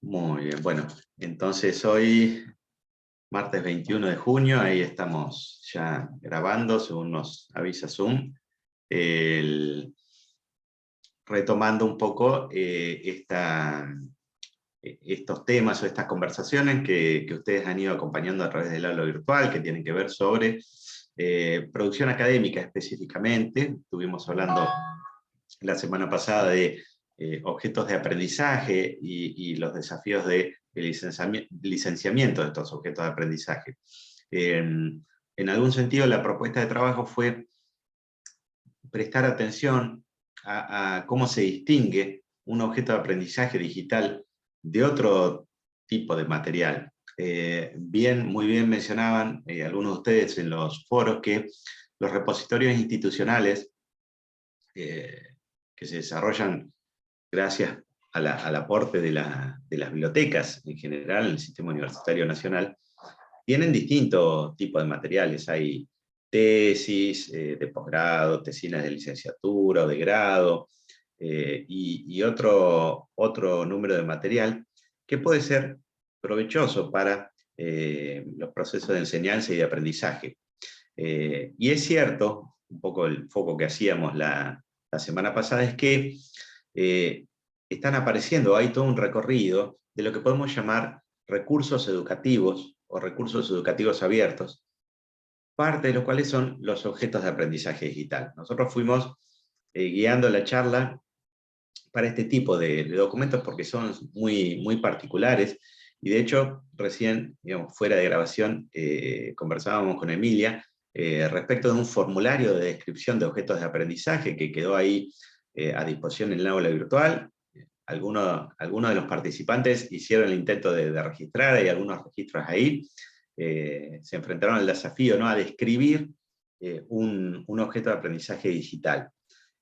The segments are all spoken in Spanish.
Muy bien, bueno, entonces hoy, martes 21 de junio, ahí estamos ya grabando, según nos avisa Zoom, el- retomando un poco estos temas o estas conversaciones que ustedes han ido acompañando a través del aula virtual, que tienen que ver sobre producción académica específicamente. Estuvimos hablando la semana pasada de objetos de aprendizaje y los desafíos de licenciamiento de estos objetos de aprendizaje. En algún sentido, la propuesta de trabajo fue prestar atención a cómo se distingue un objeto de aprendizaje digital de otro tipo de material. Muy bien mencionaban algunos de ustedes en los foros que los repositorios institucionales que se desarrollan gracias al aporte de las bibliotecas en general, el Sistema Universitario Nacional, tienen distintos tipos de materiales. Hay tesis de posgrado, tesinas de licenciatura o de grado, y otro número de material que puede ser provechoso para los procesos de enseñanza y de aprendizaje. Y es cierto, un poco el foco que hacíamos la semana pasada, es que están apareciendo, hay todo un recorrido de lo que podemos llamar recursos educativos o recursos educativos abiertos, parte de los cuales son los objetos de aprendizaje digital. Nosotros fuimos guiando la charla para este tipo de documentos porque son muy particulares, y de hecho recién, digamos, fuera de grabación, conversábamos con Emilia respecto de un formulario de descripción de objetos de aprendizaje que quedó ahí a disposición en el aula virtual. Algunos de los participantes hicieron el intento de registrar, hay algunos registros ahí, se enfrentaron al desafío, ¿no?, a describir un objeto de aprendizaje digital.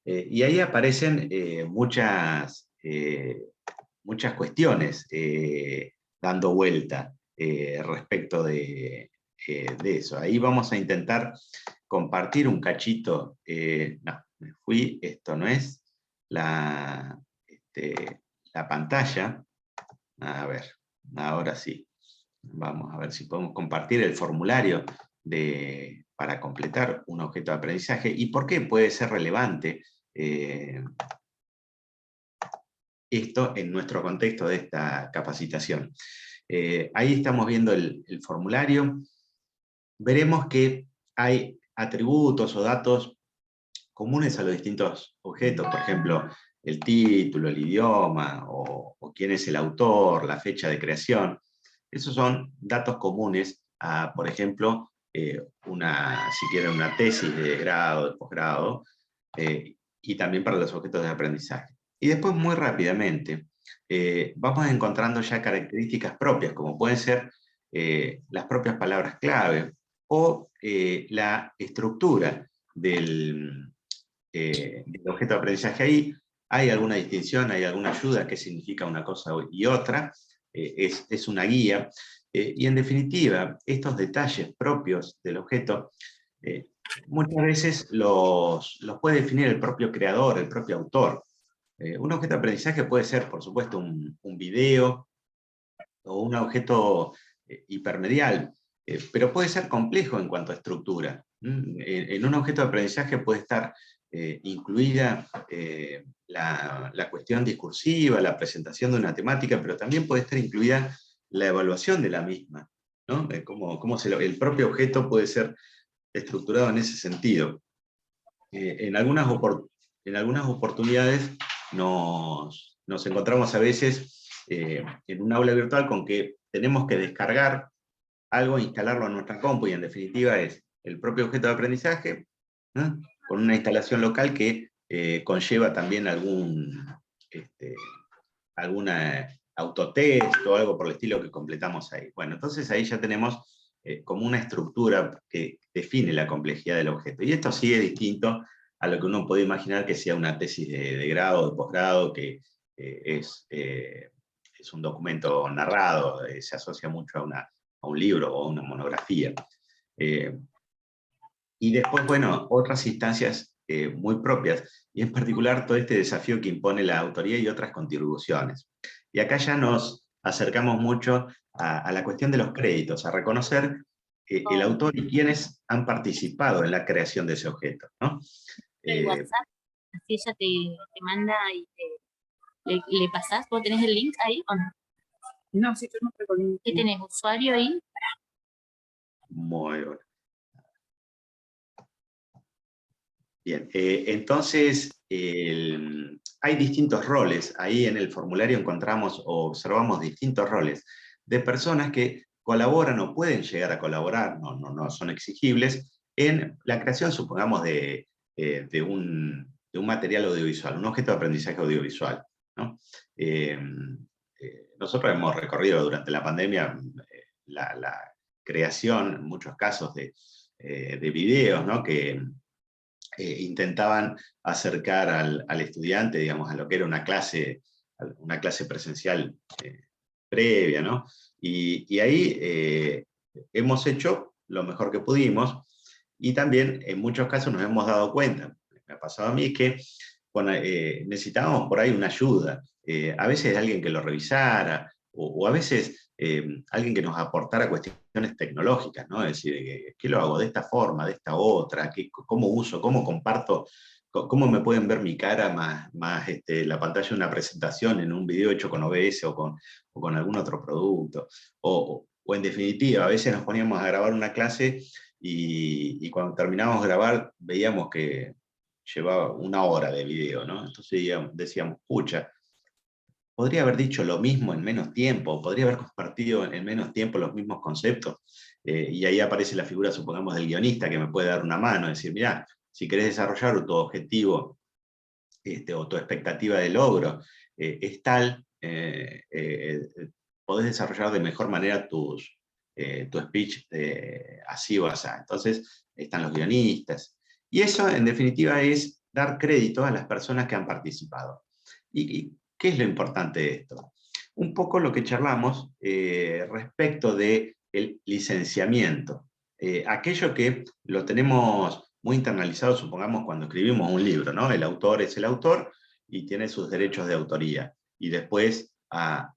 Y ahí aparecen muchas cuestiones dando vuelta respecto de eso. Ahí vamos a intentar compartir un cachito. No, me fui, esto no es la pantalla. A ver, ahora sí. Vamos a ver si podemos compartir el formulario para completar un objeto de aprendizaje y por qué puede ser relevante esto en nuestro contexto de esta capacitación. Ahí estamos viendo el formulario. Veremos que hay atributos o datos comunes a los distintos objetos, por ejemplo, el título, el idioma, o quién es el autor, la fecha de creación. Esos son datos comunes a, por ejemplo, si quieren, una tesis de grado, de posgrado, y también para los objetos de aprendizaje. Y después, muy rápidamente, vamos encontrando ya características propias, como pueden ser las propias palabras clave, o la estructura del objeto de aprendizaje. Ahí hay alguna distinción, hay alguna ayuda, qué significa una cosa y otra, es una guía, y en definitiva, estos detalles propios del objeto, muchas veces los puede definir el propio creador, el propio autor. Un objeto de aprendizaje puede ser, por supuesto, un video o un objeto hipermedial, pero puede ser complejo en cuanto a estructura. En un objeto de aprendizaje puede estar incluida la cuestión discursiva, la presentación de una temática, pero también puede estar incluida la evaluación de la misma, ¿no? El propio objeto puede ser estructurado en ese sentido. En algunas oportunidades nos encontramos a veces en un aula virtual con que tenemos que descargar algo e instalarlo en nuestra compu, y en definitiva es el propio objeto de aprendizaje, ¿no?, con una instalación local que conlleva también alguna autotest o algo por el estilo que completamos ahí. Bueno, entonces ahí ya tenemos como una estructura que define la complejidad del objeto. Y esto sí es distinto a lo que uno puede imaginar que sea una tesis de grado o de posgrado, que es un documento narrado, se asocia mucho a un libro o a una monografía. Y después, bueno, otras instancias muy propias, y en particular todo este desafío que impone la autoría y otras contribuciones. Y acá ya nos acercamos mucho a la cuestión de los créditos, a reconocer el autor y quienes han participado en la creación de ese objeto, ¿no? El WhatsApp, así ella te manda y le pasás, ¿vos tenés el link ahí o no? No, sí, yo no recuerdo. ¿Qué tenés, usuario ahí? Muy bueno. Bien, entonces hay distintos roles. Ahí en el formulario encontramos o observamos distintos roles de personas que colaboran o pueden llegar a colaborar, no son exigibles, en la creación, supongamos, de un material audiovisual, un objeto de aprendizaje audiovisual, ¿no? Nosotros hemos recorrido durante la pandemia la creación, en muchos casos, de videos, ¿no? Que intentaban acercar al estudiante, digamos, a lo que era una clase presencial previa, ¿no? Y ahí hemos hecho lo mejor que pudimos, y también en muchos casos nos hemos dado cuenta, me ha pasado a mí, que necesitábamos por ahí una ayuda, a veces alguien que lo revisara, o a veces alguien que nos aportara cuestiones tecnológicas, ¿no? Es decir, ¿qué lo hago de esta forma, de esta otra? ¿Cómo uso, cómo comparto, cómo me pueden ver mi cara más la pantalla de una presentación en un video hecho con OBS o con algún otro producto? O en definitiva, a veces nos poníamos a grabar una clase y cuando terminábamos de grabar veíamos que llevaba 1 hora de video, ¿no? Entonces decíamos, pucha, podría haber dicho lo mismo en menos tiempo, podría haber compartido en menos tiempo los mismos conceptos, y ahí aparece la figura, supongamos, del guionista, que me puede dar una mano, decir, mirá, si querés desarrollar tu objetivo o tu expectativa de logro es tal, podés desarrollar de mejor manera tu speech así o así. Entonces están los guionistas. Y eso, en definitiva, es dar crédito a las personas que han participado. ¿Y qué es lo importante de esto? Un poco lo que charlamos respecto del licenciamiento. Aquello que lo tenemos muy internalizado, supongamos, cuando escribimos un libro, ¿no? El autor es el autor y tiene sus derechos de autoría. Y después a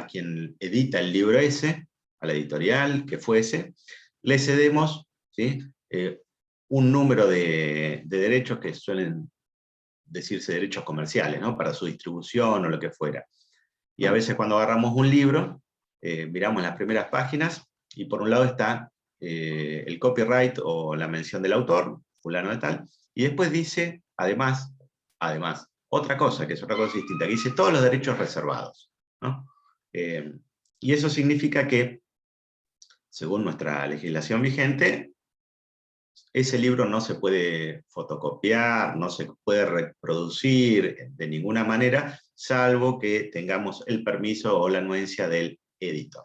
quien edita el libro ese, a la editorial que fuese, le cedemos, ¿sí? Un número de derechos que suelen decirse derechos comerciales, ¿no? Para su distribución o lo que fuera. Y a veces cuando agarramos un libro, miramos las primeras páginas y por un lado está el copyright o la mención del autor, fulano de tal, y después dice, además, otra cosa, que es otra cosa distinta, que dice todos los derechos reservados, ¿no? Y eso significa que, según nuestra legislación vigente, ese libro no se puede fotocopiar, no se puede reproducir de ninguna manera, salvo que tengamos el permiso o la anuencia del editor.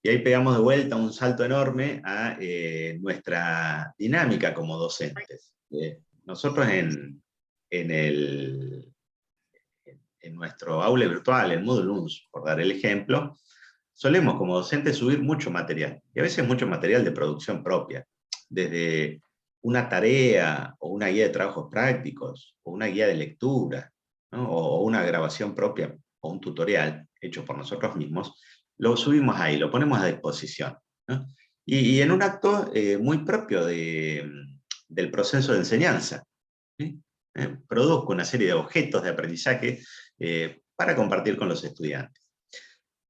Y ahí pegamos de vuelta un salto enorme a nuestra dinámica como docentes. Nosotros en nuestro aula virtual, en Moodle UNS, por dar el ejemplo, solemos como docentes subir mucho material, y a veces mucho material de producción propia, desde una tarea o una guía de trabajos prácticos, o una guía de lectura, ¿no? O una grabación propia, o un tutorial hecho por nosotros mismos, lo subimos ahí, lo ponemos a disposición, ¿no? Y en un acto muy propio del proceso de enseñanza, ¿sí? Produzco una serie de objetos de aprendizaje para compartir con los estudiantes.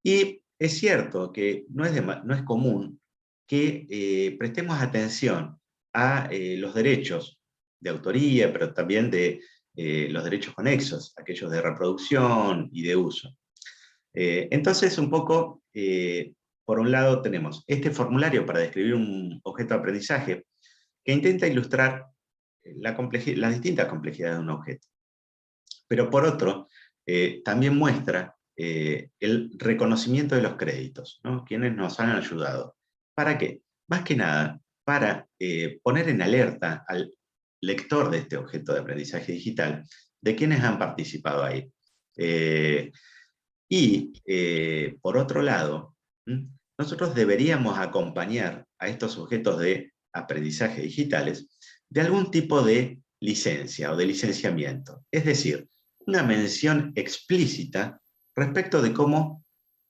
Y es cierto que no es común que prestemos atención a los derechos de autoría, pero también de los derechos conexos, aquellos de reproducción y de uso. Entonces, un poco, por un lado tenemos este formulario para describir un objeto de aprendizaje que intenta ilustrar las distintas complejidades de un objeto. Pero por otro, también muestra el reconocimiento de los créditos, ¿no? Quienes nos han ayudado. ¿Para qué? Más que nada, para poner en alerta al lector de este objeto de aprendizaje digital de quienes han participado ahí. Por otro lado, nosotros deberíamos acompañar a estos objetos de aprendizaje digitales de algún tipo de licencia o de licenciamiento. Es decir, una mención explícita respecto de cómo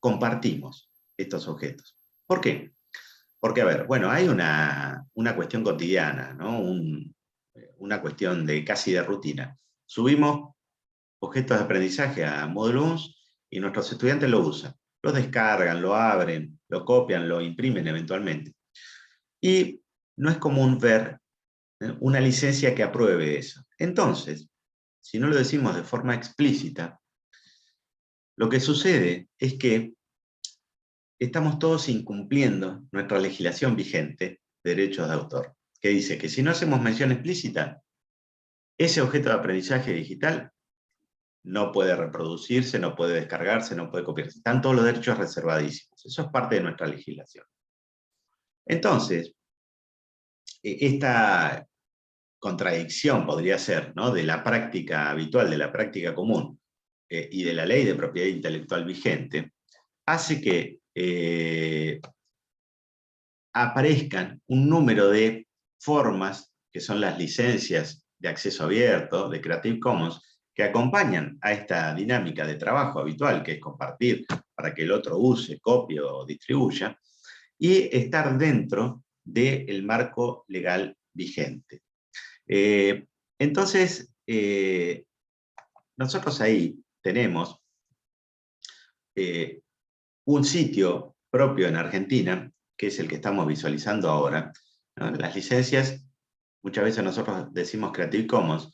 compartimos estos objetos. ¿Por qué? Porque, a ver, bueno, hay una cuestión cotidiana, ¿no? Una cuestión casi de rutina. Subimos objetos de aprendizaje a Moodle UNS y nuestros estudiantes lo usan. Lo descargan, lo abren, lo copian, lo imprimen eventualmente. Y no es común ver una licencia que apruebe eso. Entonces, si no lo decimos de forma explícita, lo que sucede es que estamos todos incumpliendo nuestra legislación vigente de derechos de autor, que dice que si no hacemos mención explícita, ese objeto de aprendizaje digital no puede reproducirse, no puede descargarse, no puede copiarse. Están todos los derechos reservadísimos. Eso es parte de nuestra legislación. Entonces, esta contradicción podría ser, ¿no?, de la práctica habitual, de la práctica común y de la ley de propiedad intelectual vigente, hace que aparezcan un número de formas, que son las licencias de acceso abierto, de Creative Commons, que acompañan a esta dinámica de trabajo habitual, que es compartir para que el otro use, copie o distribuya, y estar dentro del marco legal vigente. Entonces, nosotros ahí tenemos un sitio propio en Argentina, que es el que estamos visualizando ahora, ¿no? Las licencias, muchas veces nosotros decimos Creative Commons,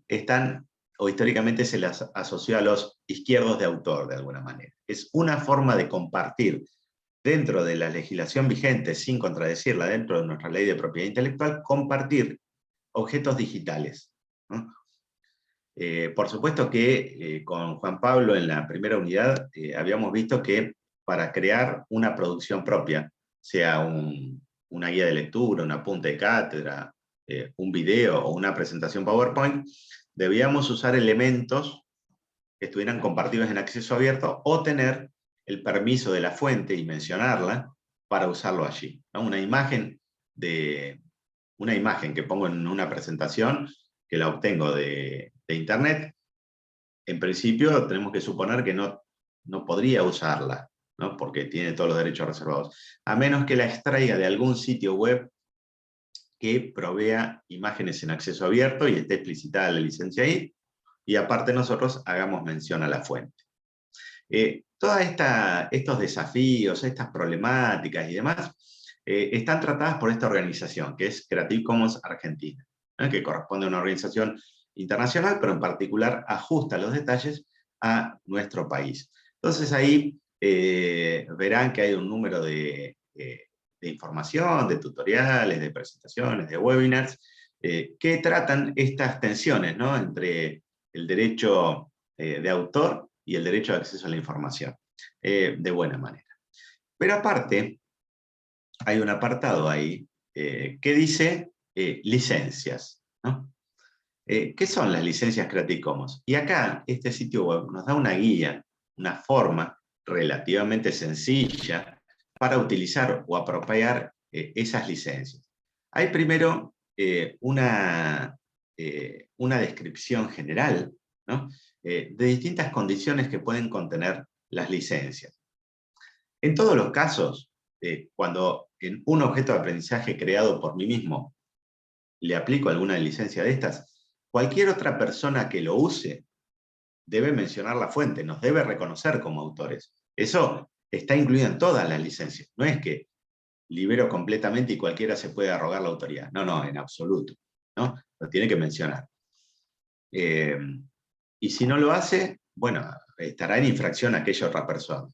están, o históricamente se las asoció a los izquierdos de autor, de alguna manera. Es una forma de compartir dentro de la legislación vigente, sin contradecirla, dentro de nuestra ley de propiedad intelectual, compartir objetos digitales, ¿no? Por supuesto que con Juan Pablo en la primera unidad habíamos visto que para crear una producción propia, sea una guía de lectura, un apunte de cátedra, un video o una presentación PowerPoint, debíamos usar elementos que estuvieran compartidos en acceso abierto o tener el permiso de la fuente y mencionarla para usarlo allí, ¿no? Una imagen que pongo en una presentación, que la obtengo de internet, en principio tenemos que suponer que no podría usarla, ¿no?, porque tiene todos los derechos reservados, a menos que la extraiga de algún sitio web que provea imágenes en acceso abierto y esté explicitada la licencia ahí, y aparte nosotros hagamos mención a la fuente. Todos estos desafíos, estas problemáticas y demás, están tratadas por esta organización, que es Creative Commons Argentina, que corresponde a una organización internacional, pero en particular ajusta los detalles a nuestro país. Entonces ahí verán que hay un número de información, de tutoriales, de presentaciones, de webinars, que tratan estas tensiones, ¿no?, entre el derecho de autor y el derecho de acceso a la información, de buena manera. Pero aparte, hay un apartado ahí que dice licencias, ¿no? ¿Qué son las licencias Creative Commons? Y acá, este sitio web nos da una guía, una forma relativamente sencilla para utilizar o apropiar esas licencias. Hay primero una descripción general, ¿no?, de distintas condiciones que pueden contener las licencias. En todos los casos, cuando en un objeto de aprendizaje creado por mí mismo le aplico alguna licencia de estas, cualquier otra persona que lo use debe mencionar la fuente, nos debe reconocer como autores. Eso está incluido en todas las licencias. No es que libero completamente y cualquiera se puede arrogar la autoría. No, no, en absoluto, ¿no? Lo tiene que mencionar. Y si no lo hace, bueno, estará en infracción aquella otra persona.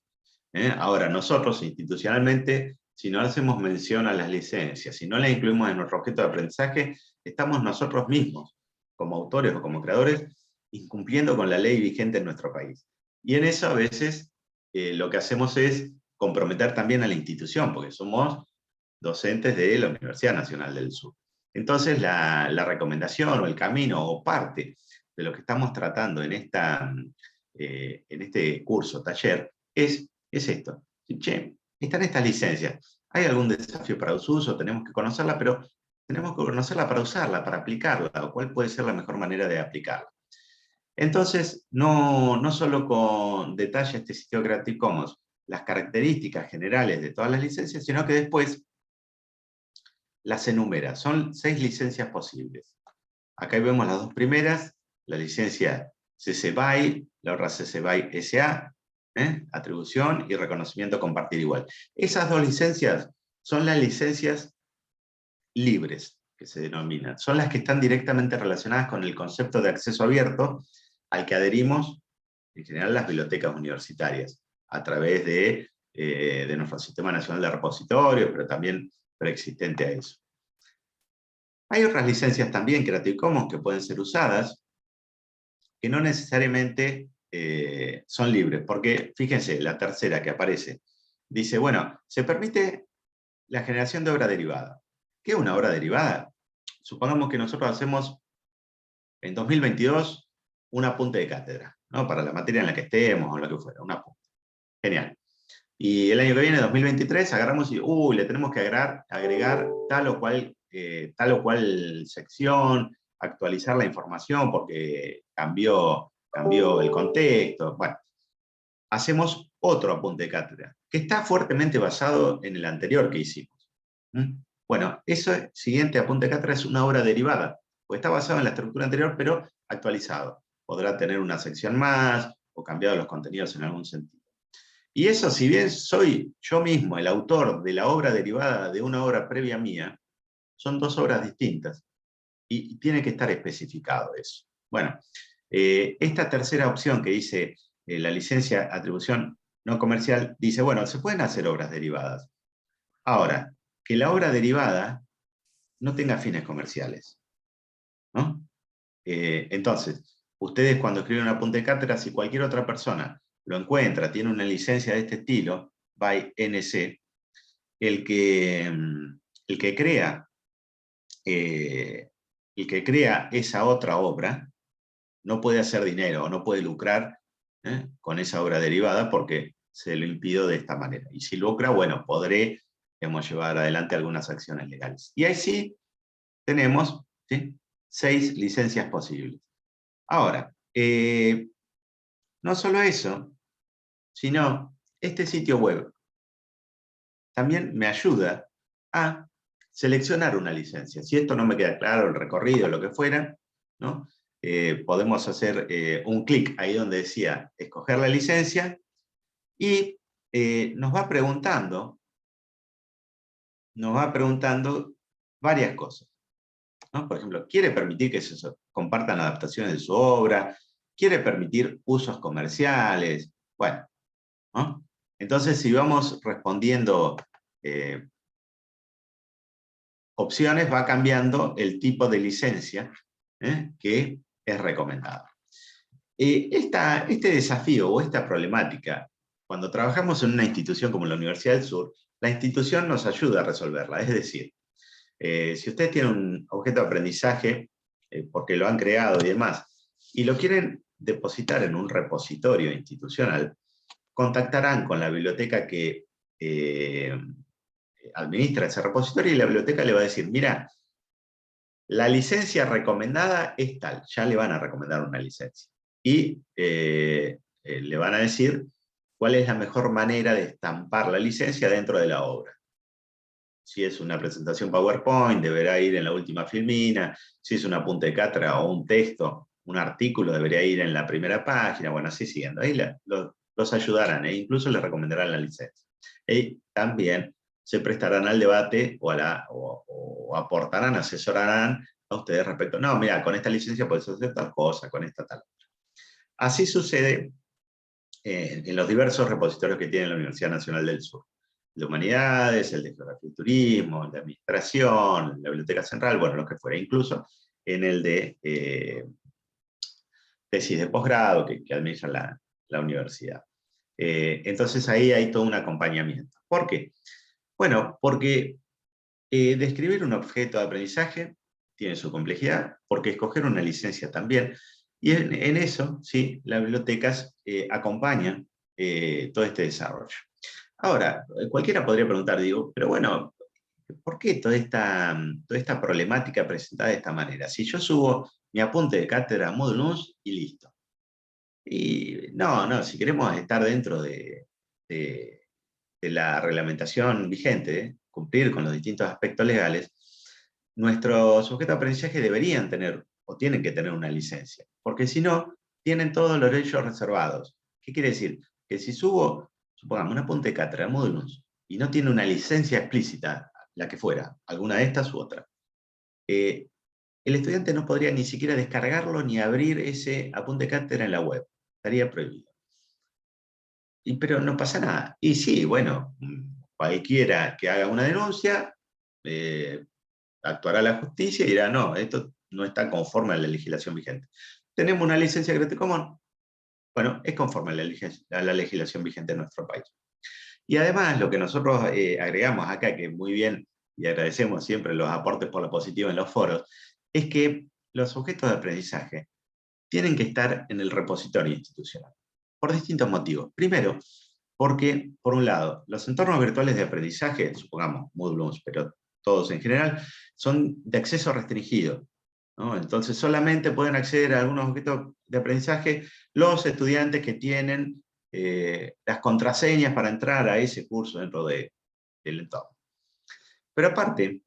Ahora, nosotros institucionalmente, si no hacemos mención a las licencias, si no las incluimos en nuestro objeto de aprendizaje, estamos nosotros mismos, como autores o como creadores, incumpliendo con la ley vigente en nuestro país. Y en eso a veces lo que hacemos es comprometer también a la institución, porque somos docentes de la Universidad Nacional del Sur. Entonces la recomendación o el camino o parte de lo que estamos tratando en este curso, taller, es esto. Che, están estas licencias. ¿Hay algún desafío para su uso? Tenemos que conocerla, pero tenemos que conocerla para usarla, para aplicarla, o cuál puede ser la mejor manera de aplicarla. Entonces, no solo con detalle este sitio Creative Commons las características generales de todas las licencias, sino que después las enumera. Son 6 licencias posibles. Acá vemos las dos primeras, la licencia CC BY, la otra CC BY SA, atribución y reconocimiento compartir igual. Esas dos licencias son las licencias libres, que se denominan. Son las que están directamente relacionadas con el concepto de acceso abierto al que adherimos en general las bibliotecas universitarias, a través de nuestro Sistema Nacional de Repositorios, pero también preexistente a eso. Hay otras licencias también, Creative Commons, que pueden ser usadas, que no necesariamente son libres, porque fíjense, la tercera que aparece, dice, bueno, se permite la generación de obra derivada. ¿Qué es una obra derivada? Supongamos que nosotros hacemos en 2022 un apunte de cátedra, ¿no? Para la materia en la que estemos o lo que fuera, un apunte. Genial. Y el año que viene, 2023, agarramos y le tenemos que agregar tal o cual sección, actualizar la información porque cambió el contexto. Bueno, hacemos otro apunte de cátedra, que está fuertemente basado en el anterior que hicimos. Bueno, ese siguiente apunte de cátedra es una obra derivada, porque está basado en la estructura anterior, pero actualizado. Podrá tener una sección más, o cambiado los contenidos en algún sentido. Y eso, si bien soy yo mismo el autor de la obra derivada de una obra previa mía, son dos obras distintas. Y tiene que estar especificado eso. Bueno, esta tercera opción que dice la licencia atribución no comercial, dice, bueno, se pueden hacer obras derivadas. Ahora, que la obra derivada no tenga fines comerciales, ¿no? Entonces, ustedes cuando escriben un apunte de cátedra, si cualquier otra persona lo encuentra, tiene una licencia de este estilo, by NC, el que crea esa otra obra no puede hacer dinero o no puede lucrar con esa obra derivada porque se lo impidió de esta manera. Y si lucra, bueno, podré llevar adelante algunas acciones legales. Y ahí sí tenemos 6 licencias posibles. Ahora, no solo eso, sino este sitio web también me ayuda a seleccionar una licencia. Si esto no me queda claro, el recorrido, lo que fuera, ¿no? Podemos hacer un clic ahí donde decía escoger la licencia y nos va preguntando varias cosas, ¿no? Por ejemplo, ¿quiere permitir que se compartan adaptaciones de su obra? ¿Quiere permitir usos comerciales? Bueno, ¿no? Entonces, si vamos respondiendo opciones, va cambiando el tipo de licencia que es recomendado. Este desafío o esta problemática, cuando trabajamos en una institución como la Universidad del Sur, la institución nos ayuda a resolverla. Es decir, si ustedes tienen un objeto de aprendizaje, porque lo han creado y demás, y lo quieren depositar en un repositorio institucional, contactarán con la biblioteca que administra ese repositorio y la biblioteca le va a decir, mira, la licencia recomendada es tal, ya le van a recomendar una licencia. Y le van a decir cuál es la mejor manera de estampar la licencia dentro de la obra. Si es una presentación PowerPoint, deberá ir en la última filmina. Si es un apunte de cátedra o un texto, un artículo, debería ir en la primera página. Bueno, así siguiendo. Ahí los ayudarán e incluso les recomendarán la licencia. Y también se prestarán al debate o aportarán, asesorarán a ustedes respecto. No, mira, con esta licencia puedes hacer tal cosa, con esta tal otra. Así sucede en los diversos repositorios que tiene la Universidad Nacional del Sur. El de Humanidades, el de Geografía y Turismo, el de Administración, la Biblioteca Central, bueno, lo que fuera, incluso en el de tesis de posgrado que administra la universidad. Entonces ahí hay todo un acompañamiento. ¿Por qué? Bueno, porque describir un objeto de aprendizaje tiene su complejidad, porque escoger una licencia también. Y en eso, sí, las bibliotecas acompañan todo este desarrollo. Ahora, cualquiera podría preguntar, digo, pero bueno, ¿por qué toda esta problemática presentada de esta manera? Si yo subo mi apunte de cátedra a Moodle News y listo. Y no, si queremos estar dentro de de la reglamentación vigente, cumplir con los distintos aspectos legales, nuestros sujetos de aprendizaje deberían tener, o tienen que tener una licencia, porque si no, tienen todos los derechos reservados. ¿Qué quiere decir? Que si subo, supongamos, un apunte de cátedra, Moodle, y no tiene una licencia explícita, la que fuera, alguna de estas u otra, el estudiante no podría ni siquiera descargarlo ni abrir ese apunte de cátedra en la web. Estaría prohibido. Pero no pasa nada. Y sí, bueno, cualquiera que haga una denuncia, actuará la justicia y dirá, no, esto no está conforme a la legislación vigente. ¿Tenemos una licencia Creative Commons? Bueno, es conforme a la legislación vigente en nuestro país. Y además, lo que nosotros agregamos acá, que muy bien, y agradecemos siempre los aportes por lo positivo en los foros, es que los objetos de aprendizaje tienen que estar en el repositorio institucional, por distintos motivos. Primero, porque, por un lado, los entornos virtuales de aprendizaje, supongamos Moodle, pero todos en general, son de acceso restringido, ¿no? Entonces solamente pueden acceder a algunos objetos de aprendizaje los estudiantes que tienen las contraseñas para entrar a ese curso dentro del entorno. Pero aparte,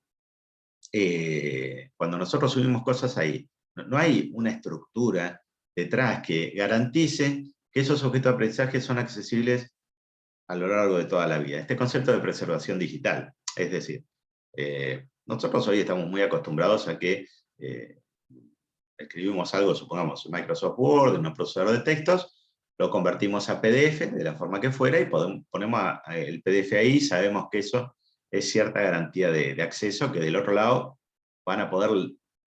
cuando nosotros subimos cosas ahí, no hay una estructura detrás que garantice que esos objetos de aprendizaje son accesibles a lo largo de toda la vida. Este concepto de preservación digital, es decir, nosotros hoy estamos muy acostumbrados a que escribimos algo, supongamos, en Microsoft Word, en un procesador de textos, lo convertimos a PDF de la forma que fuera y ponemos el PDF ahí, sabemos que eso es cierta garantía de acceso, que del otro lado van a poder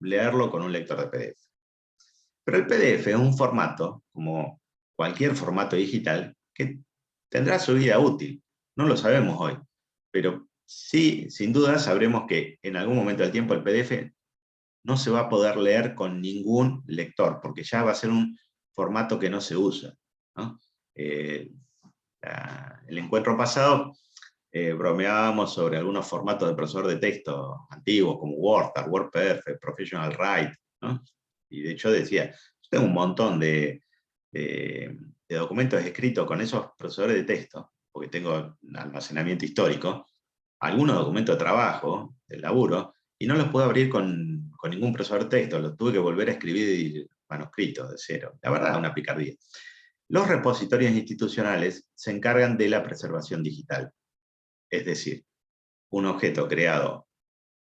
leerlo con un lector de PDF. Pero el PDF es un formato, como cualquier formato digital, que tendrá su vida útil. No lo sabemos hoy, pero sí, sin duda, sabremos que en algún momento del tiempo el PDF no se va a poder leer con ningún lector, porque ya va a ser un formato que no se usa, ¿no? El encuentro pasado bromeábamos sobre algunos formatos de procesador de texto antiguos, como WordPad, WordPerfect, Professional Write, ¿no? Y de hecho decía, yo tengo un montón de documentos escritos con esos procesadores de texto, porque tengo almacenamiento histórico, algunos documentos de trabajo, de laburo, y no los puedo abrir con ningún procesador de texto, los tuve que volver a escribir manuscritos de cero. La verdad, una picardía. Los repositorios institucionales se encargan de la preservación digital. Es decir, un objeto creado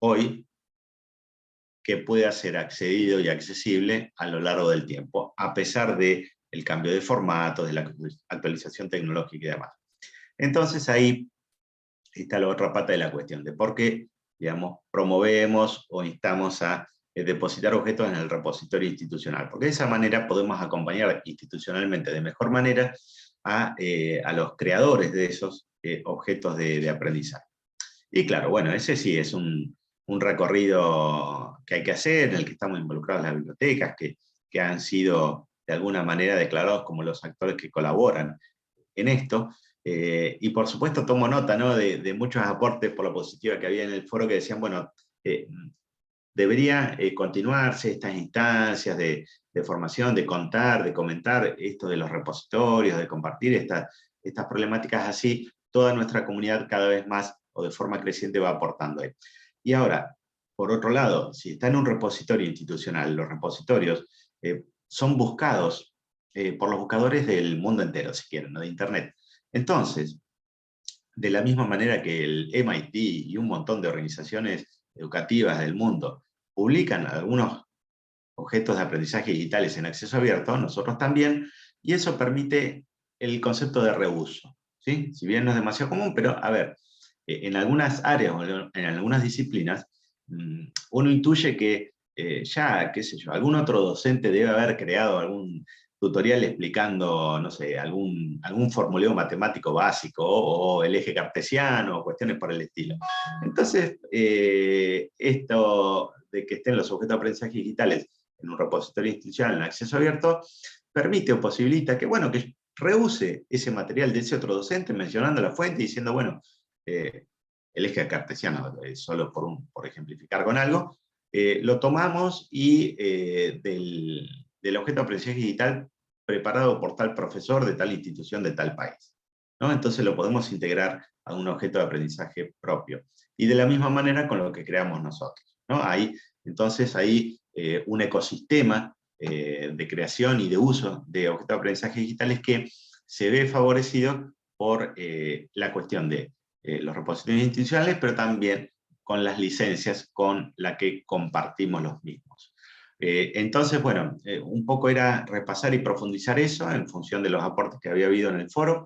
hoy que pueda ser accedido y accesible a lo largo del tiempo, a pesar del cambio de formatos, de la actualización tecnológica y demás. Entonces ahí está la otra pata de la cuestión, de por qué, digamos, promovemos o instamos a depositar objetos en el repositorio institucional, porque de esa manera podemos acompañar institucionalmente de mejor manera a los creadores de esos objetos de aprendizaje. Y claro, bueno, ese sí es un recorrido que hay que hacer, en el que estamos involucrados las bibliotecas, que han sido de alguna manera declarados como los actores que colaboran en esto. Y por supuesto tomo nota, ¿no?, de muchos aportes por la positiva que había en el foro que decían, bueno, debería continuarse estas instancias de formación, de contar, de comentar esto de los repositorios, de compartir estas problemáticas así, toda nuestra comunidad cada vez más o de forma creciente va aportando ahí. Y ahora, por otro lado, si está en un repositorio institucional, los repositorios son buscados por los buscadores del mundo entero, si quieren, ¿no?, de Internet. Entonces, de la misma manera que el MIT y un montón de organizaciones educativas del mundo publican algunos objetos de aprendizaje digitales en acceso abierto, nosotros también, y eso permite el concepto de reuso, ¿sí? Si bien no es demasiado común, pero a ver, en algunas áreas o en algunas disciplinas, uno intuye que ya, qué sé yo, algún otro docente debe haber creado algún tutorial explicando, no sé, algún formuleo matemático básico, o el eje cartesiano, o cuestiones por el estilo. Entonces, esto de que estén los objetos de aprendizaje digitales en un repositorio institucional en acceso abierto, permite o posibilita que, bueno, que reuse ese material de ese otro docente, mencionando la fuente y diciendo, bueno, el eje cartesiano, solo por ejemplificar con algo, lo tomamos y del objeto de aprendizaje digital preparado por tal profesor de tal institución de tal país. ¿no? Entonces lo podemos integrar a un objeto de aprendizaje propio. Y de la misma manera con lo que creamos nosotros, ¿no? Entonces hay un ecosistema de creación y de uso de objetos de aprendizaje digitales que se ve favorecido por la cuestión de los repositorios institucionales, pero también con las licencias con las que compartimos los mismos. Entonces, bueno, un poco era repasar y profundizar eso en función de los aportes que había habido en el foro,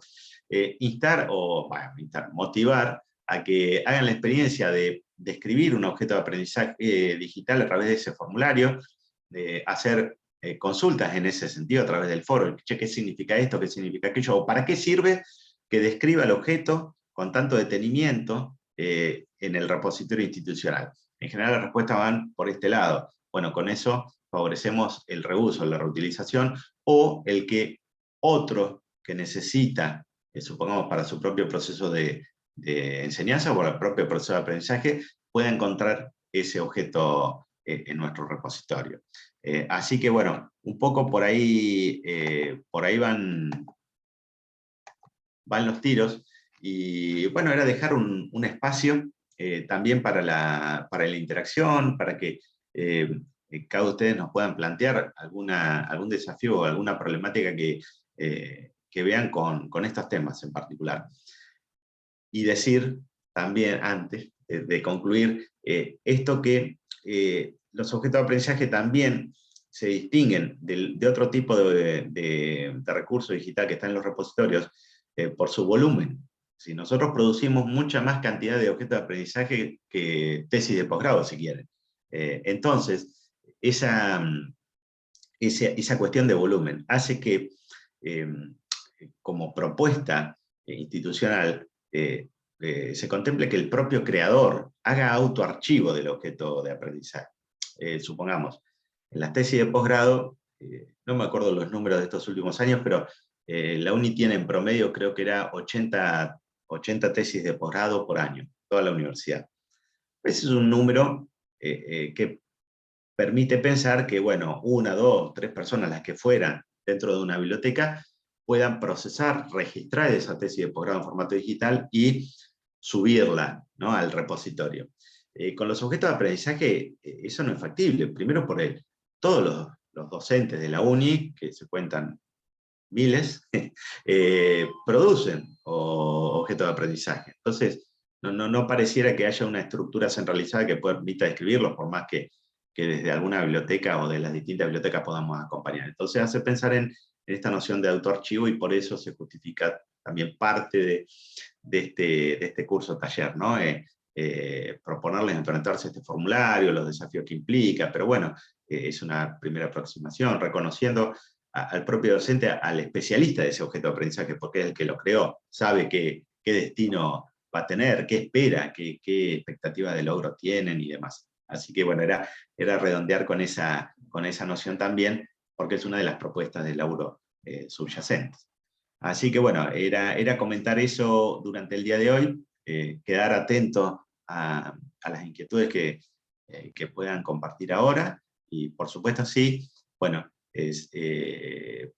motivar a que hagan la experiencia de escribir un objeto de aprendizaje digital a través de ese formulario, de hacer consultas en ese sentido a través del foro, che, ¿qué significa esto? ¿Qué significa aquello? ¿O para qué sirve que describa el objeto con tanto detenimiento en el repositorio institucional? En general las respuestas van por este lado. Bueno, con eso favorecemos el reuso, la reutilización, o el que otro que necesita, supongamos para su propio proceso de enseñanza o para el propio proceso de aprendizaje, pueda encontrar ese objeto en nuestro repositorio. Así que bueno, un poco por ahí van los tiros, y bueno, era dejar un espacio también para la interacción, para que cada uno de ustedes nos puedan plantear algún desafío o alguna problemática que vean con estos temas en particular. Y decir también, antes de concluir, esto que los objetos de aprendizaje también se distinguen de otro tipo de recurso digital que está en los repositorios por su volumen. Si nosotros producimos mucha más cantidad de objetos de aprendizaje que tesis de posgrado, si quieren. Entonces, esa cuestión de volumen hace que, como propuesta institucional, se contemple que el propio creador haga autoarchivo del objeto de aprendizaje. Supongamos, en las tesis de posgrado, no me acuerdo los números de estos últimos años, pero la UNI tiene en promedio, creo que era 80 tesis de posgrado por año, toda la universidad. Ese es un número que permite pensar que, bueno, 1, 2, 3 personas, las que fueran dentro de una biblioteca, puedan procesar, registrar esa tesis de posgrado en formato digital y subirla, ¿no?, al repositorio. Con los objetos de aprendizaje eso no es factible, primero por todos los docentes de la UNI, que se cuentan miles, producen objetos de aprendizaje. Entonces, no pareciera que haya una estructura centralizada que permita escribirlos, por más que desde alguna biblioteca o de las distintas bibliotecas podamos acompañar. Entonces hace pensar en esta noción de autoarchivo, y por eso se justifica también parte de este curso taller, ¿no? Proponerles enfrentarse a este formulario, los desafíos que implica, pero bueno, es una primera aproximación, reconociendo al propio docente, al especialista de ese objeto de aprendizaje, porque es el que lo creó, sabe qué destino va a tener, qué espera, qué expectativa de logro tienen y demás. Así que bueno, era redondear con esa noción también, porque es una de las propuestas de laburo subyacentes. Así que bueno, era comentar eso durante el día de hoy, quedar atento a las inquietudes que puedan compartir ahora, y por supuesto sí, bueno, es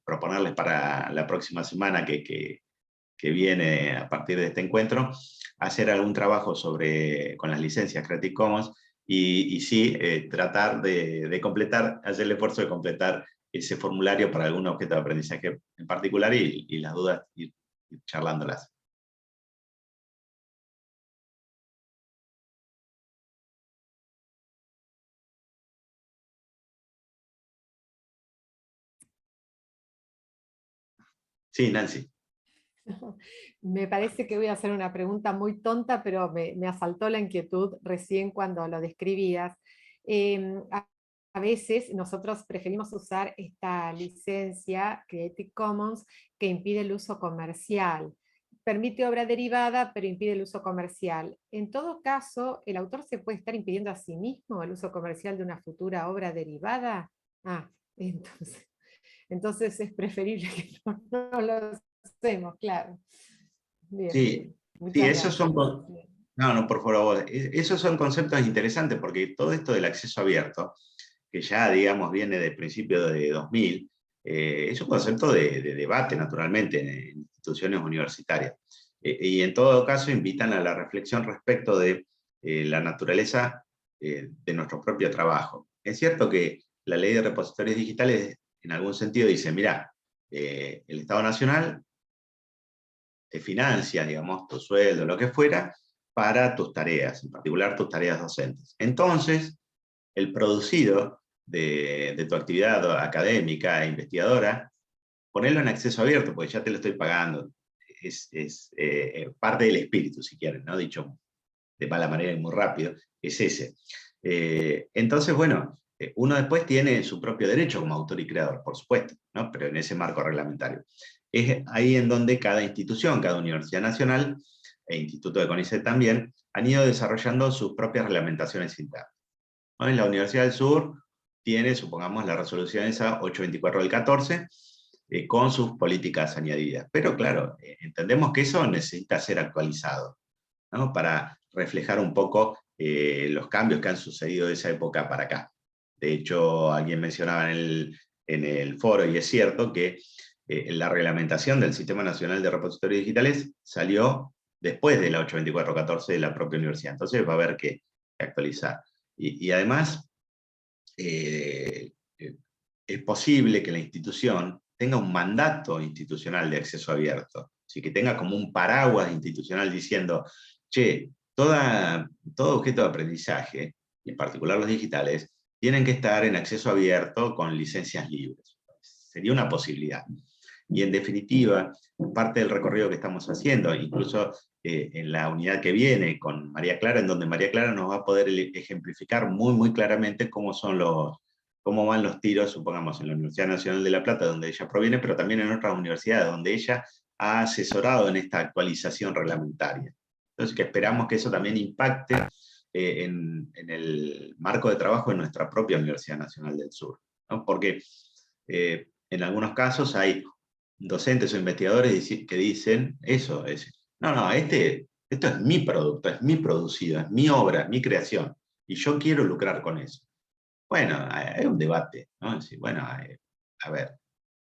proponerles para la próxima semana que viene a partir de este encuentro, hacer algún trabajo con las licencias Creative Commons, y sí, tratar de completar, hacer el esfuerzo de completar ese formulario para algún objeto de aprendizaje en particular, y las dudas ir charlándolas. Sí, Nancy. Me parece que voy a hacer una pregunta muy tonta, pero me asaltó la inquietud recién cuando lo describías. A veces nosotros preferimos usar esta licencia Creative Commons que impide el uso comercial. Permite obra derivada, pero impide el uso comercial. En todo caso, ¿el autor se puede estar impidiendo a sí mismo el uso comercial de una futura obra derivada? Entonces es preferible que no lo hacemos, claro. Bien, Sí, muchas sí, esos gracias. son... No, por favor, esos son conceptos interesantes, porque todo esto del acceso abierto, que ya, digamos, viene del principio de 2000, es un concepto de debate, naturalmente, en instituciones universitarias. Y en todo caso invitan a la reflexión respecto de la naturaleza de nuestro propio trabajo. Es cierto que la ley de repositorios digitales en algún sentido dice, mira, el Estado Nacional te financia, digamos, tu sueldo, lo que fuera, para tus tareas, en particular tus tareas docentes. Entonces, el producido de tu actividad académica e investigadora, ponerlo en acceso abierto, porque ya te lo estoy pagando. Es parte del espíritu, si quieren, ¿no? Dicho de mala manera y muy rápido, es ese. Entonces, bueno, uno después tiene su propio derecho como autor y creador, por supuesto, ¿no? Pero en ese marco reglamentario. Es ahí en donde cada institución, cada universidad nacional, e Instituto de CONICET también, han ido desarrollando sus propias reglamentaciones internas. ¿No? En la Universidad del Sur tiene, supongamos, la resolución esa 824 del 14, con sus políticas añadidas. Pero claro, entendemos que eso necesita ser actualizado, ¿no? Para reflejar un poco los cambios que han sucedido de esa época para acá. De hecho, alguien mencionaba en el foro, y es cierto, que la reglamentación del Sistema Nacional de Repositorios Digitales salió después de la 824.14 de la propia universidad. Entonces va a haber que actualizar. Y además, es posible que la institución tenga un mandato institucional de acceso abierto, así que tenga como un paraguas institucional diciendo, che, todo objeto de aprendizaje, y en particular los digitales, tienen que estar en acceso abierto con licencias libres. Sería una posibilidad. Y en definitiva, parte del recorrido que estamos haciendo, incluso en la unidad que viene con María Clara, en donde María Clara nos va a poder ejemplificar muy, muy claramente cómo van los tiros, supongamos, en la Universidad Nacional de La Plata, donde ella proviene, pero también en otras universidades, donde ella ha asesorado en esta actualización reglamentaria. Entonces, que esperamos que eso también impacte en el marco de trabajo de nuestra propia Universidad Nacional del Sur, ¿no? Porque en algunos casos hay docentes o investigadores que dicen eso, no, esto es mi producto, es mi producido, es mi obra, es mi creación, y yo quiero lucrar con eso. Bueno, hay un debate, ¿no? Es decir, bueno, a ver,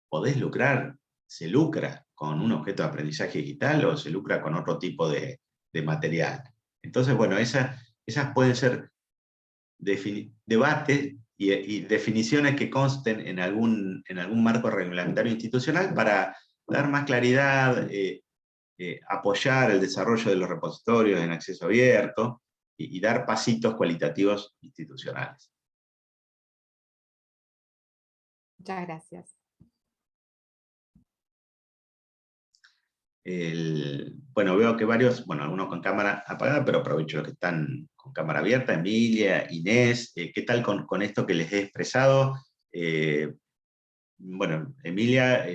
¿podés lucrar? ¿Se lucra con un objeto de aprendizaje digital o se lucra con otro tipo de material? Entonces, bueno, esas pueden ser debates y definiciones que consten en algún marco reglamentario institucional para dar más claridad, apoyar el desarrollo de los repositorios en acceso abierto y dar pasitos cualitativos institucionales. Muchas gracias. Bueno, veo que varios, algunos con cámara apagada, pero aprovecho los que están con cámara abierta. Emilia, Inés, ¿qué tal con esto que les he expresado? Bueno, Emilia,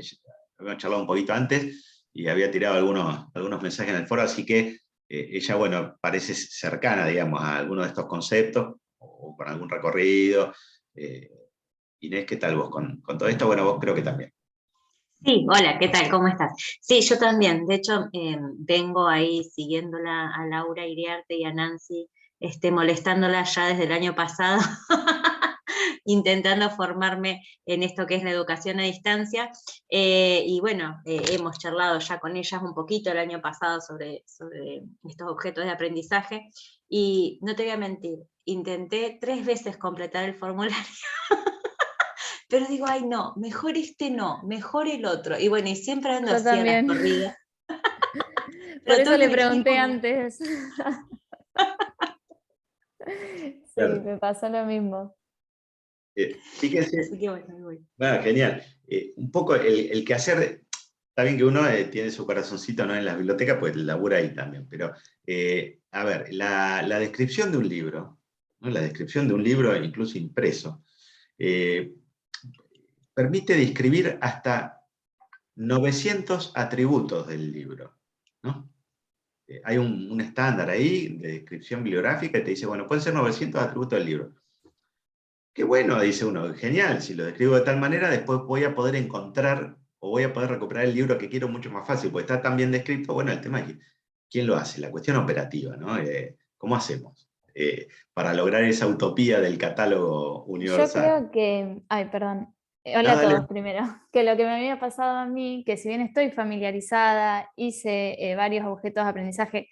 habíamos charlado un poquito antes y había tirado algunos mensajes en el foro, así que ella, bueno, parece cercana, digamos, a algunos de estos conceptos, o con algún recorrido. Inés, ¿qué tal vos con todo esto? Bueno, vos creo que también. Sí, hola, ¿qué tal? ¿Cómo estás? Sí, yo también. De hecho, vengo ahí siguiéndola a Laura Iriarte y a Nancy, molestándola ya desde el año pasado, intentando formarme en esto que es la educación a distancia. Y bueno, hemos charlado ya con ellas un poquito el año pasado sobre estos objetos de aprendizaje. Y no te voy a mentir, intenté 3 veces completar el formulario. Pero digo, ay no, mejor no, mejor el otro. Y bueno, y siempre ando Yo así a las también. corridas. Por Pero eso tuve le un pregunté equipo antes. Sí, Claro. me pasó lo mismo. Fíjense, así que bueno, voy. bueno, genial. Un poco el quehacer, está bien que uno tiene su corazoncito, ¿no?, en las bibliotecas, pues labura ahí también, pero a ver, la descripción de un libro, ¿no?, la descripción de un libro incluso impreso, permite describir hasta 900 atributos del libro, ¿no? Hay un estándar ahí de descripción bibliográfica que te dice, bueno, pueden ser 900 atributos del libro. Qué bueno, dice uno, genial, si lo describo de tal manera, después voy a poder encontrar o voy a poder recuperar el libro que quiero mucho más fácil, porque está tan bien descrito. Bueno, el tema es quién lo hace, la cuestión operativa, ¿no? ¿Cómo hacemos para lograr esa utopía del catálogo Yo universal? creo que, ay, perdón, Hola a Dale. todos primero. Que lo que me había pasado a mí, que si bien estoy familiarizada, hice varios objetos de aprendizaje,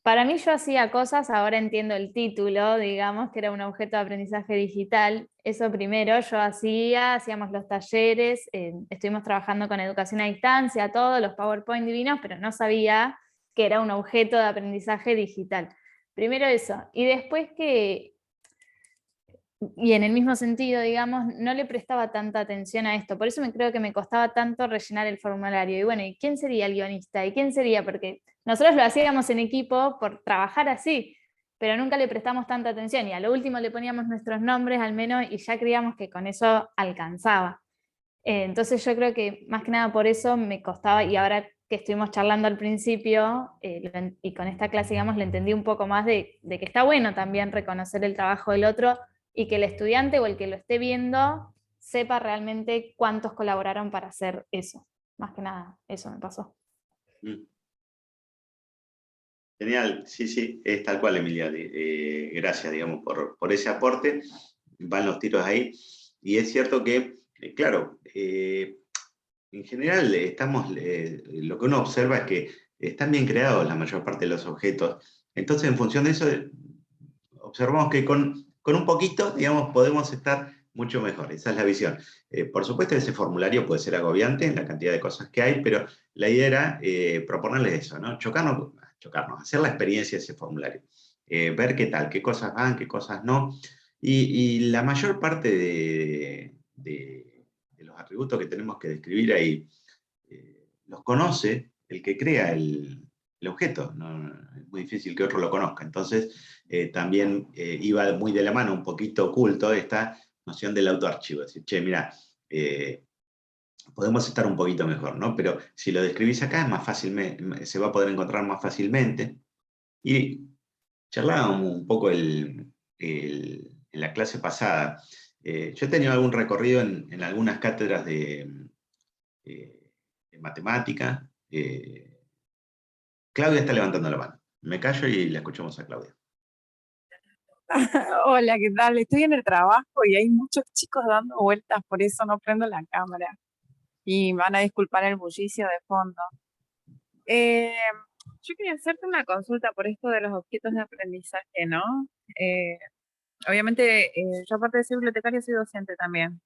para mí yo hacía cosas, ahora entiendo el título, digamos, que era un objeto de aprendizaje digital. Eso primero, hacíamos los talleres, estuvimos trabajando con educación a distancia, todos los PowerPoint divinos, pero no sabía que era un objeto de aprendizaje digital. Primero eso. Y después y en el mismo sentido, digamos, no le prestaba tanta atención a esto. Por eso creo que me costaba tanto rellenar el formulario. Y bueno, ¿y quién sería el guionista? ¿Y quién sería? Porque nosotros lo hacíamos en equipo por trabajar así, pero nunca le prestamos tanta atención. Y a lo último le poníamos nuestros nombres al menos y ya creíamos que con eso alcanzaba. Entonces yo creo que más que nada por eso me costaba, y ahora que estuvimos charlando al principio, y con esta clase, digamos, le entendí un poco más de que está bueno también reconocer el trabajo del otro, y que el estudiante o el que lo esté viendo sepa realmente cuántos colaboraron para hacer eso. Más que nada, eso me pasó. Genial, sí, sí, es tal cual, Emilia. Gracias, digamos, por ese aporte. Van los tiros ahí. Y es cierto que, claro, en general lo que uno observa es que están bien creados la mayor parte de los objetos. Entonces, en función de eso, observamos que con un poquito, digamos, podemos estar mucho mejor. Esa es la visión. Por supuesto, ese formulario puede ser agobiante en la cantidad de cosas que hay, pero la idea era proponerles eso, ¿no? Chocarnos, hacer la experiencia de ese formulario. Ver qué tal, qué cosas van, qué cosas no. Y la mayor parte de los atributos que tenemos que describir ahí los conoce el que crea el objeto. No, es muy difícil que otro lo conozca. Entonces, también iba muy de la mano, un poquito oculto, esta noción del autoarchivo. Es decir, che, mira, podemos estar un poquito mejor, ¿no? Pero si lo describís acá, es más fácil, se va a poder encontrar más fácilmente. Y charlábamos un poco en la clase pasada. Yo he tenido algún recorrido en algunas cátedras de matemática. Claudia está levantando la mano. Me callo y la escuchamos a Claudia. Hola, ¿qué tal? Estoy en el trabajo y hay muchos chicos dando vueltas, por eso no prendo la cámara. Y me van a disculpar el bullicio de fondo. Yo quería hacerte una consulta por esto de los objetos de aprendizaje, ¿no? Obviamente, yo aparte de ser bibliotecaria, soy docente también.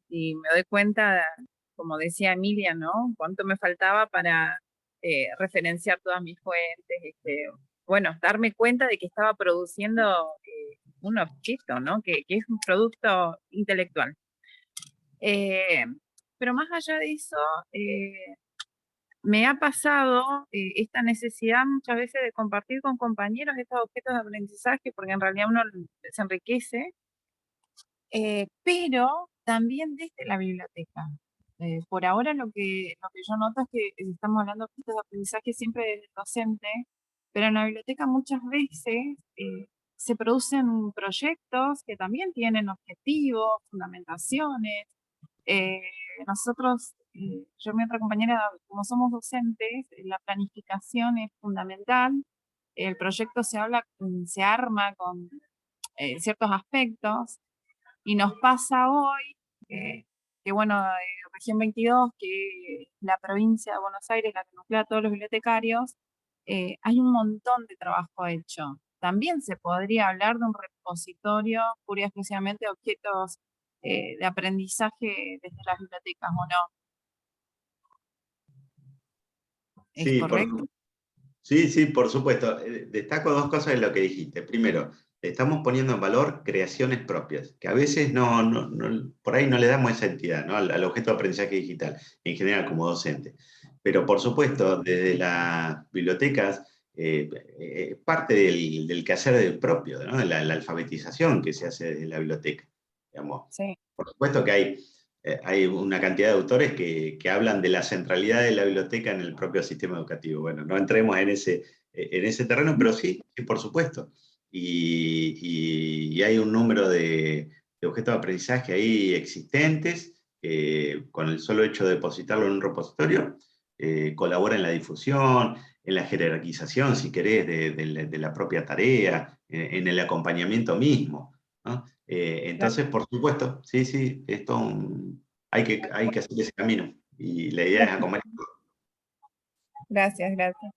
Y me doy cuenta, como decía Emilia, ¿no? Cuánto me faltaba para referenciar todas mis fuentes, bueno, darme cuenta de que estaba produciendo un objeto, ¿no? Que es un producto intelectual. Pero más allá de eso, me ha pasado esta necesidad muchas veces de compartir con compañeros estos objetos de aprendizaje, porque en realidad uno se enriquece, pero también desde la biblioteca. Por ahora lo que yo noto es que estamos hablando de objetos de aprendizaje siempre desde el docente, pero en la biblioteca muchas veces se producen proyectos que también tienen objetivos, fundamentaciones. Nosotros, yo y mi otra compañera, como somos docentes, la planificación es fundamental. El proyecto se arma con ciertos aspectos, y nos pasa hoy que bueno, Región 22, que es la provincia de Buenos Aires, la que nuclea a todos los bibliotecarios, hay un montón de trabajo hecho. También se podría hablar de un repositorio pura y exclusivamente de objetos de aprendizaje desde las bibliotecas, ¿o no? ¿Es Sí, correcto? sí, por supuesto. Destaco dos cosas de lo que dijiste. Primero, estamos poniendo en valor creaciones propias, que a veces por ahí no le damos esa entidad, ¿no? al objeto de aprendizaje digital, en general como docente. Pero por supuesto, desde las bibliotecas, parte del quehacer del propio, ¿no? La alfabetización que se hace desde la biblioteca. Digamos. Sí. Por supuesto que hay una cantidad de autores que hablan de la centralidad de la biblioteca en el propio sistema educativo. Bueno, no entremos en ese terreno, pero sí, por supuesto. Y hay un número de objetos de aprendizaje ahí existentes, con el solo hecho de depositarlo en un repositorio, colabora en la difusión, en la jerarquización, si querés, de la propia tarea, en el acompañamiento mismo, ¿no? Entonces, por supuesto, sí, sí, hay que hacer ese camino. Y la idea es acompañar. Gracias, gracias.